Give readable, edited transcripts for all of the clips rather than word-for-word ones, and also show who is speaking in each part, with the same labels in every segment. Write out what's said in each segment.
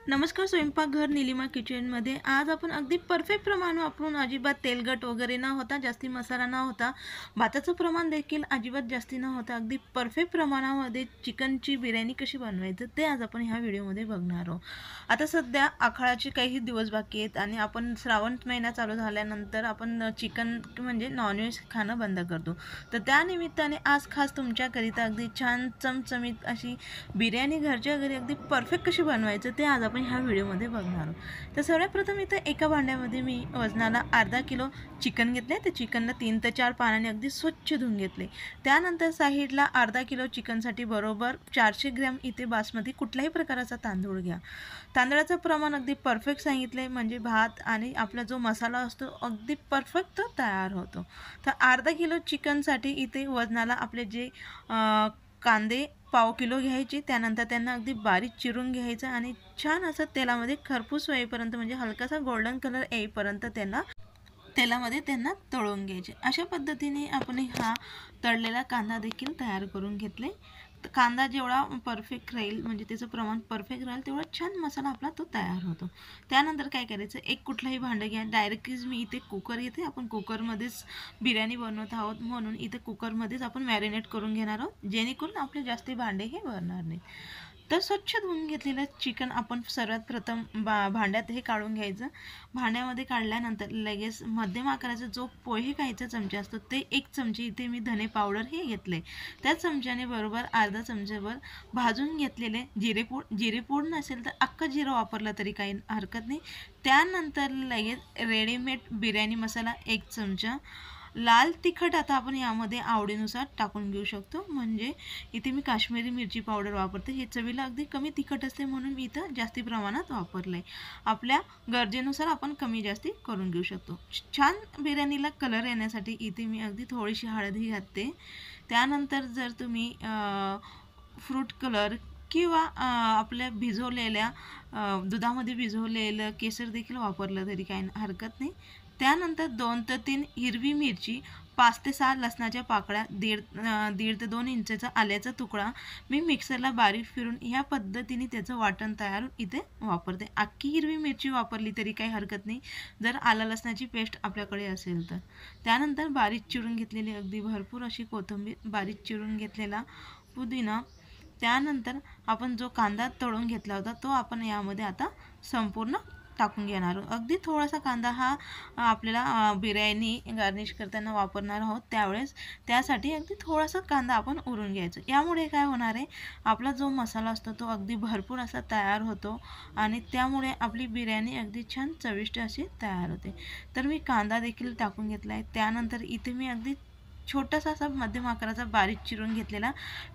Speaker 1: नमस्कार, स्वयंपाकघर निलिमा किचनमध्ये आज आपण अगदी परफेक्ट प्रमाण वापरून अजिबात तेलकट वगैरे न होता, जास्ती मसाला न होता, भाताचं प्रमाण देखील अजिबात जास्ती न होता अगदी परफेक्ट प्रमाणामध्ये चिकनची बिर्याणी कशी बनवायचं ते आज आपण ह्या व्हिडिओमध्ये बघणार आहोत। आता सध्या आखाडाचे काही दिवस बाकी आहेत आणि आपण श्रावण महिना चालू झाल्यानंतर आपण चिकन म्हणजे नॉनव्हेज खाणं बंद करतो। तर त्या निमित्ताने आज खास तुमच्याकरिता अगदी छान चमचमीत अशी बिर्याणी घरच्या घरी अगदी परफेक्ट कशी बनवायचं ते आज आपण ह्या व्हिडिओमध्ये बघणार आहोत। तर सर्वात प्रथम इथं एका भांड्यामध्ये मी वजनाला अर्धा किलो चिकन घेतले। ते चिकनला 3 ते 4 पाण्याने अगदी स्वच्छ धुवून घेतले। त्यानंतर साईडला अर्धा किलो चिकनसाठी बरोबर 400 ग्रॅम इथे बासमती कुठल्याही प्रकारचा तांदूळ घ्या। तांदळाचं प्रमाण अगदी परफेक्ट सांगितले म्हणजे भात आणि आपला जो मसाला असतो अगदी परफेक्ट तयार होतो। तर अर्धा किलो चिकनसाठी इथे वजनाला आपले जे कांदे पाव किलो घ्यायचे, त्यानंतर त्यांना अगदी बारीक चिरून घ्यायचं आणि छान असं तेलामध्ये खरपूस होईपर्यंत म्हणजे हलकासा गोल्डन कलर येईपर्यंत तेलामध्ये त्यांना तळून घ्यायचे। अशा पद्धतीने आपण हा तळलेला कांदा देखील तयार करून घेतले। कांदा जेवढा परफेक्ट राहील म्हणजे त्याचं प्रमाण परफेक्ट राहील तेवढा छान मसाला आपला तो तयार होतो। त्यानंतर काय करायचं, एक कुठलाही भांडं घ्या। डायरेक्टली मी इथे कुकर घेते, आपण कुकरमध्येच बिर्याणी बनवत आहोत म्हणून इथे कुकरमध्येच आपण मॅरिनेट करून घेणार आहोत, जेणेकरून आपले जास्त भांडे हे भरणार नाही। तर स्वच्छ धुवून घेतलेलं चिकन आपण सर्वात प्रथम भांड्यात हे काढून घ्यायचं। भांड्यामध्ये काढल्यानंतर लगेच मध्यम आकाराचा जो पोहे खायचा चमचा असतो ते 1 चमचे इथे मी धने पावडर हे घेतले। त्या चमच्याने बरोबर अर्धा चमचाभर भाजून घेतलेले जिरेपूड नसेल तर अख्खा जिरं वापरलं तरी काही हरकत नाही। त्यानंतर लगेच रेडीमेड बिर्याणी मसाला 1 चमचा, लाल तिखट आता आपण यामध्ये आवडीनुसार टाकून घेऊ शकतो। म्हणजे इथे मी काश्मीरी मिरची पावडर वापरते, हे चवीला अगदी कमी तिखट असते म्हणून मी इथं जास्ती प्रमाणात वापरले। आपल्या गरजेनुसार आपण कमी जास्ती करून घेऊ शकतो। छान बिर्याणीला कलर येण्यासाठी इथे मी अगदी थोडीशी हळदी घालते। त्यानंतर जर तुम्ही फ्रूट कलर किंवा आपल्या भिजवलेल्या दुधामध्ये भिजवलेलं केसर देखील वापरलं तरी काही हरकत नाही। त्यानंतर 2 ते 3 हिरवी मिरची, 5 ते 6 लसणाच्या पाकळ्या, दीड ते 2 इंचाचा आल्याचा तुकडा मी मिक्सरला बारीक फिरून ह्या पद्धतीने त्याचं वाटण तयार इथे वापरते। अख्खी हिरवी मिरची वापरली तरी काही हरकत नाही जर आलं लसणाची पेस्ट आपल्याकडे असेल तर। त्यानंतर बारीक चिरून घेतलेली अगदी भरपूर अशी कोथिंबीर, बारीक चिरून घेतलेला पुदिना, त्यानंतर आपण जो कांदा तळून घेतला होता तो आपण यामध्ये आता संपूर्ण टाकून घेणार आहोत। अगदी थोडासा कांदा हा आपल्याला बिर्याणी गार्निश करताना वापरणार आहोत, त्यासाठी अगदी थोडासा कांदा आपण उरून घ्यायचा। यामुळे काय होणार आहे, आपला जो मसाला असतो तो अगदी भरपूर असा तयार होतो आणि त्यामुळे आपली बिर्याणी अगदी छान चविष्ट अशी तयार होते। तर मी कांदा देखील टाकून घेतला आहे। त्यानंतर इथे मी अगदी छोटासा असा मध्यम आकाराचा बारीक चिरून घेतलेला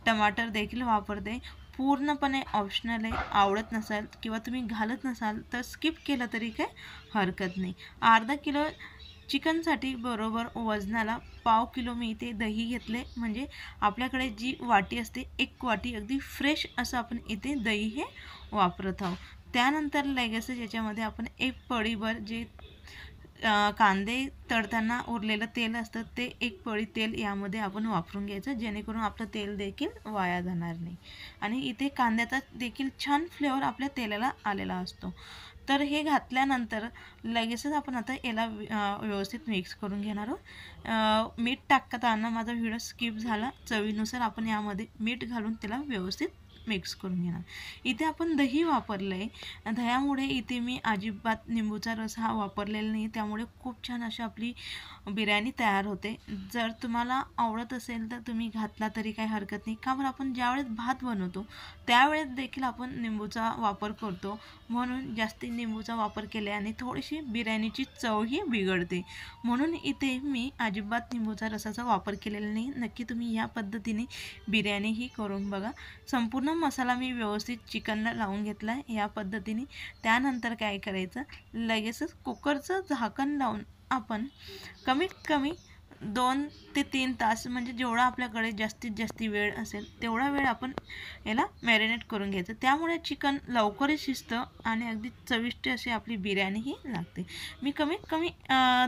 Speaker 1: टमाटर देखील वापरते। पूर्णपणे ऑप्शनल आहे, आवडत नसाल किंवा तुम्ही घालत नसाल तर स्किप केलं तरी काही हरकत नाही। अर्धा किलो चिकनसाठी बरोबर वजनाला पाव किलो मी इथे दही घेतले। म्हणजे आपल्याकडे जी वाटी असते 1 वाटी अगदी फ्रेश असं आपण इथे दही हे वापरत आहोत। त्यानंतर लगेच याच्यामध्ये आपण 1 पळीभर जे कांदे तळताना उरलेलं तेल असतं ते 1 पळी तेल यामध्ये आपण वापरून घ्यायचं, जेणेकरून आपलं तेल देखील वाया जाणार नाही आणि इथे कांद्याचा देखील छान फ्लेवर आपल्या तेलाला आलेला असतो। तर हे घातल्यानंतर लगेचच आपण आता याला व्यवस्थित मिक्स करून घेणार आहोत। मीठ टाकताना माझा व्हिडिओ स्किप झाला, चवीनुसार आपण यामध्ये मीठ घालून त्याला व्यवस्थित मिक्स करून घेणार। इथे आपण दही वापरलं आहे, दह्यामुळे इथे मी अजिबात लिंबूचा रस हा वापरलेला नाही, त्यामुळे खूप छान अशी आपली बिर्याणी तयार होते। जर तुम्हाला आवडत असेल तर तुम्ही घातला तरी काही हरकत नाही, का बरं आपण ज्यावेळेस भात बनवतो त्यावेळेस देखील आपण लिंबूचा वापर करतो, म्हणून जास्ती लिंबूचा वापर केल्याने थोडीशी बिर्याणीची चवही बिघडते, म्हणून इथे मी अजिबात लिंबूचा रसाचा वापर केलेला नाही। नक्की तुम्ही या पद्धतीने बिर्याणी ही करून बघा। संपूर्ण मसाला मी व्यवस्थित चिकनला लावून घेतला आहे या पद्धतीने। त्यानंतर काय करायचं, लगेचच कुकरचं झाकण लावून आपण कमीत कमी 2 ते 3 तास म्हणजे जेवढा आपल्याकडे जास्तीत जास्त वेळ असेल तेवढा वेळ आपण याला मॅरिनेट करून घ्यायचं। त्यामुळे चिकन लवकरच शिजतं आणि अगदी चविष्ट अशी आपली बिर्याणी ही लागते। मी कमीत कमी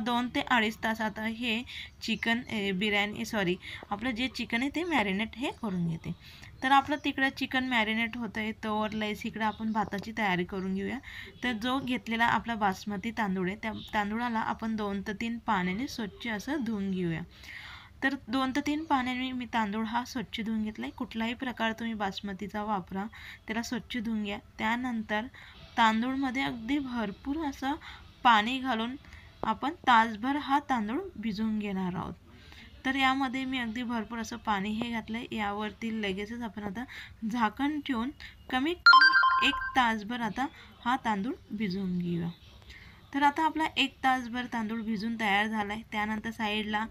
Speaker 1: 2 ते 2.5 तास आता हे चिकन बिर्याणी आपलं जे चिकन आहे ते मॅरिनेट हे करून घेते। तर आपलं तिकडं चिकन मॅरिनेट होतं आहे तोवर लयच इकडं आपण भाताची तयारी करून घेऊया. तर जो घेतलेला आपला बासमती तांदूळ आहे त्या तांदूळाला आपण 2 ते 3 पाण्याने स्वच्छ असं धुवून घेऊया. तर 2 ते 3 पाण्याने मी तांदूळ हा स्वच्छ धुवून घेतला आहे. कुठलाही प्रकार तुम्ही बासमतीचा वापरा, त्याला स्वच्छ धुवून घ्या. त्यानंतर तांदूळमध्ये अगदी भरपूर असं पाणी घालून आपण तासभर हा तांदूळ भिजवून घेणार आहोत. तर यामध्ये मी अगदी भरपूर असं पाणी हे घातलं आहे. यावरती लगेचच आपण आता झाकण ठेवून कमीत कमी 1 तासभर आता हा तांदूळ भिजवून घेऊया. तर आता आपला 1 तासभर तांदूळ भिजून तयार झाला आहे. त्यानंतर साईडला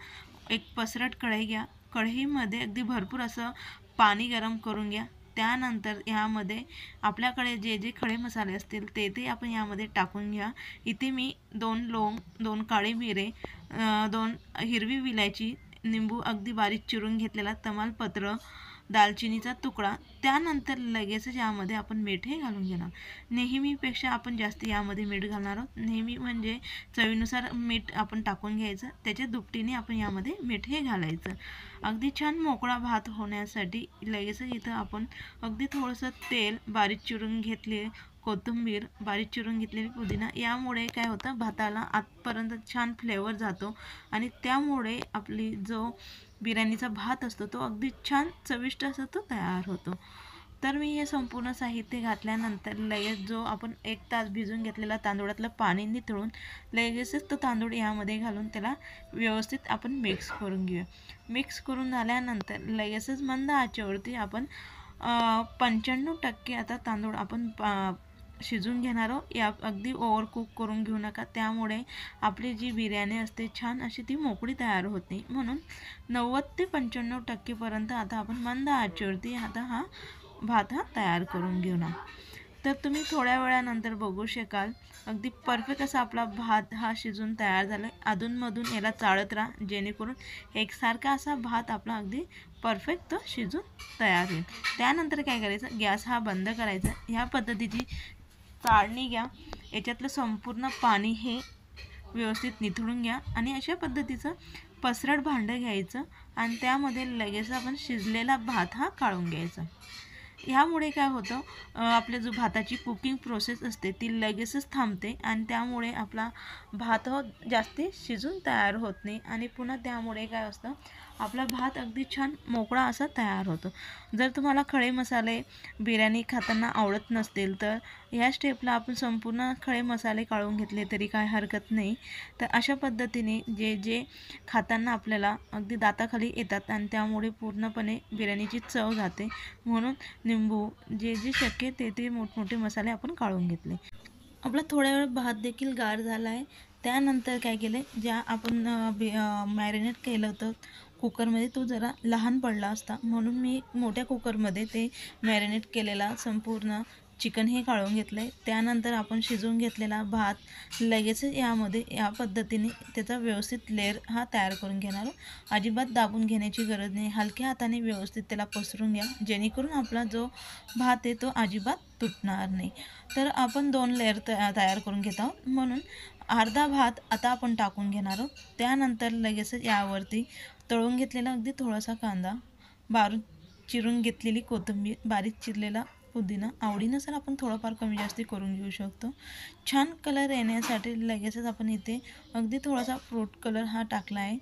Speaker 1: एक पसरट कढई घ्या. कढईमध्ये अगदी भरपूर असं पाणी गरम करून घ्या. त्यानंतर यामध्ये आपल्याकडे जे जे खडे मसाले असतील ते आपण यामध्ये टाकून घ्या. इथे मी 2 लवंग, 2 काळे मिरे, 2 हिरवी विलायची, निंबू अगदी बारीक चिरून घेतलेला, तमालपत्र, दालचिनीचा तुकडा. त्यानंतर लगेचच यामध्ये आपण मीठ हे घालून घेणार. नेहमीपेक्षा आपण जास्त यामध्ये मीठ घालणार आहोत. नेहमी म्हणजे चवीनुसार मीठ आपण टाकून घ्यायचं, त्याच्या दुपटीने आपण यामध्ये मीठ हे घालायचं. अगदी छान मोकळा भात होण्यासाठी लगेचच इथं आपण अगदी थोडंसं तेल, बारीक चिरून घेतले कोथिंबीर, बारीक चिरून घेतलेली पुदिना, यामुळे काय होतं भाताला आतपर्यंत छान फ्लेवर जातो आणि त्यामुळे आपली जो बिर्याणीचा भात असतो तो अगदी छान चविष्ट असं तो तयार होतो. तर मी हे संपूर्ण साहित्य घातल्यानंतर लगेच जो आपण 1 तास भिजून घेतलेला तांदूळातलं पाणी निथळून लगेचच तो तांदूळ यामध्ये घालून त्याला व्यवस्थित आपण मिक्स करून घेऊया. मिक्स करून झाल्यानंतर लगेचच मंद आचेवरती आपण 95% आता तांदूळ आपण शिजून घेणार आहोत. या अगदी ओव्हर कुक करून घेऊ नका, त्यामुळे आपली जी बिर्याणी असते छान अशी ती मोकळी तयार होत नाही. म्हणून 90 ते 95% पर्यंत आता आपण मंद आचेवरती आता हा भात हा तयार करून घेऊ ना. तर तुम्ही थोड्या वेळानंतर बघू शकाल अगदी परफेक्ट असा आपला भात हा शिजून तयार झाला आहे. अधूनमधून याला चाळत राहा, जेणेकरून एकसारखा असा भात आपला अगदी परफेक्ट तो शिजून तयार होईल. त्यानंतर काय करायचं, गॅस हा बंद करायचा. ह्या पद्धतीची चाळणी घ्या, याच्यातलं संपूर्ण पाणी हे व्यवस्थित निथळून घ्या आणि अशा पद्धतीचं पसरट भांडं घ्यायचं आणि त्यामध्ये लगेच आपण शिजलेला भात हा काढून घ्यायचा. ह्यामुळे काय होतं, आपल्या जो भाताची कुकिंग प्रोसेस असते ती लगेचच थांबते आणि त्यामुळे आपला भात जास्ती शिजून तयार होत नाही आणि पुन्हा त्यामुळे काय असतं, आपला भात अगदी छान मोकळा असा तयार होतो. जर तुम्हाला खडे मसाले बिर्याणी खाताना आवडत नसतील तर ह्या स्टेपला आपण संपूर्ण खडे मसाले काढून घेतले तरी काय हरकत नाही. तर अशा पद्धतीने जे जे खाताना आपल्याला अगदी दाताखाली येतात आणि त्यामुळे पूर्णपणे बिर्याणीची चव जाते, म्हणून निंबू जे जे शक्य ते मोठमोठे मसाले आपण काढून घेतले. आपला थोड्या वेळ भात देखील गार झाला आहे. त्यानंतर काय केलं, ज्या आपण मॅरिनेट केलं होतं कुकरमध्ये तो जरा लहान पडला असता, म्हणून मी मोठ्या कुकरमध्ये ते मॅरिनेट केलेला संपूर्ण चिकन हे काढून घेतलं आहे. त्यानंतर आपण शिजवून घेतलेला भात लगेच यामध्ये या पद्धतीने त्याचा व्यवस्थित लेअर हा तयार करून घेणार. अजिबात दाबून घेण्याची गरज नाही, हलक्या हाताने व्यवस्थित त्याला पसरून घ्या, जेणेकरून आपला जो भात आहे तो अजिबात तुटणार नाही. तर आपण 2 लेअर तयार करून घेत आहोत, म्हणून अर्धा भात आता आपण टाकून घेणार आहोत. त्यानंतर लगेचच यावरती तळून घेतलेला अगदी थोडासा कांदा, बारीक चिरून घेतलेली कोथिंबीर, बारीक चिरलेला पुदिना, आवडीनुसार आपण थोडंफार कमी जास्ती करून घेऊ शकतो. छान कलर येण्यासाठी लगेचच आपण इथे अगदी थोडासा फ्रूट कलर हा टाकला आहे,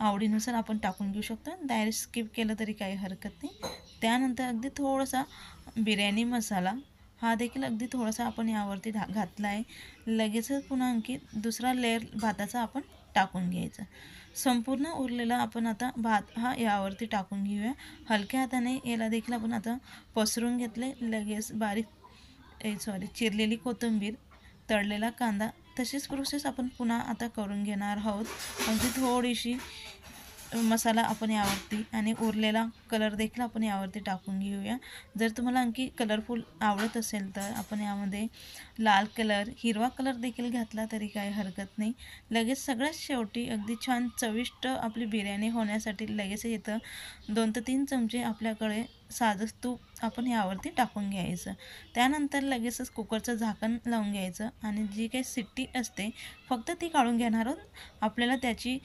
Speaker 1: आवडीनुसार आपण टाकून घेऊ शकतो. डायरेक्ट स्किप केलं तरी काही हरकत नाही. त्यानंतर अगदी थोडासा बिर्याणी मसाला हा देखील अगदी थोडासा आपण यावरती घातला आहे. लगेचच पुन्हा आणखी दुसरा लेअर भाताचा आपण टाकून घ्यायचा. संपूर्ण उरलेला आपण आता भात हा यावरती टाकून घेऊया. हलक्या हाताने याला देखील आपण आता पसरून घेतले. लगेच चिरलेली कोथिंबीर, तळलेला कांदा, तशीच प्रोसेस आपण पुन्हा आता करून घेणार आहोत. अगदी थोडीशी मसाला आपण यावरती आणि उरलेला कलर देखील आपण यावरती टाकून घेऊया. जर तुम्हाला आणखी कलरफुल आवडत असेल तर आपण यामध्ये लाल कलर, हिरवा कलर देखील घातला तरी काही हरकत नाही. लगेच सगळ्यात शेवटी अगदी छान चविष्ट आपली बिर्याणी होण्यासाठी लगेच इथं 2 ते 3 चमचे आपल्याकडे साधंच तूप आपण यावरती टाकून घ्यायचं. त्यानंतर लगेचच कुकरचं झाकण लावून घ्यायचं आणि जी काही शिट्टी असते फक्त ती काढून घेणार आहोत. आपल्याला त्याची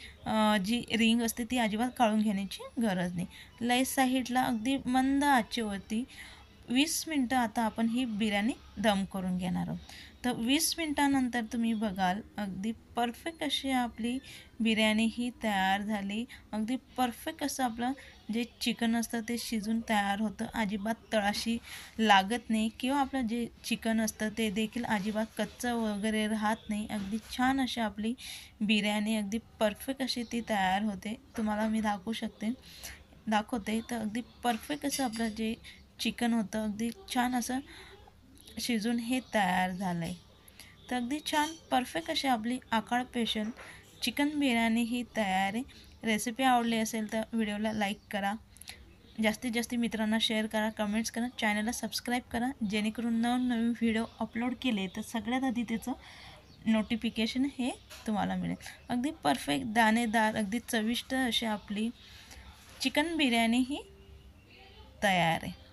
Speaker 1: जी रिंग असते ती अजिबात काढून घेण्याची गरज नाही. लय साईडला अगदी मंद आचेवरती 20 मिनटं आता आपण ही बिर्याणी दम करून घेणार आहोत. तर 20 मिनटानंतर तुम्ही बघाल अगदी परफेक्ट अशी आपली बिर्याणी ही तयार झाली. अगदी परफेक्ट असं आपलं जे चिकन असतं ते शिजून तयार होतं. अजिबात तळाशी लागत नाही किंवा आपलं जे चिकन असतं ते देखील अजिबात कच्चं वगैरे राहत नाही. अगदी छान अशी आपली बिर्याणी अगदी परफेक्ट अशी ती तयार होते. तुम्हाला मी दाखवते तर अगदी परफेक्ट असं आपलं जे चिकन होतं अगदी छान असं शिजून हे तयार झालं आहे. तर अगदी छान परफेक्ट अशी आपली आकाळ स्पेशल चिकन बिर्याणी ही तयार आहे. रेसिपी आवडली असेल तर व्हिडिओला लाईक करा, जास्तीत जास्त मित्रांना शेअर करा, कमेंट्स करा, चॅनलला सबस्क्राईब करा, जेणेकरून नवनवीन व्हिडिओ अपलोड केले तर सगळ्यात आधी त्याचं नोटिफिकेशन हे तुम्हाला मिळेल. अगदी परफेक्ट दाणेदार अगदी चविष्ट अशी आपली चिकन बिर्याणी ही तयार आहे.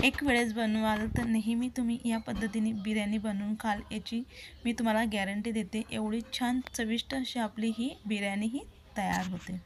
Speaker 1: एक वेळेस बनवाल तर नेहमी तुम्ही या पद्धतीने बिर्याणी बनवून खाल याची मी तुम्हाला गॅरंटी देते. एवढी छान चविष्ट अशी आपली ही बिर्याणी ही तयार होते.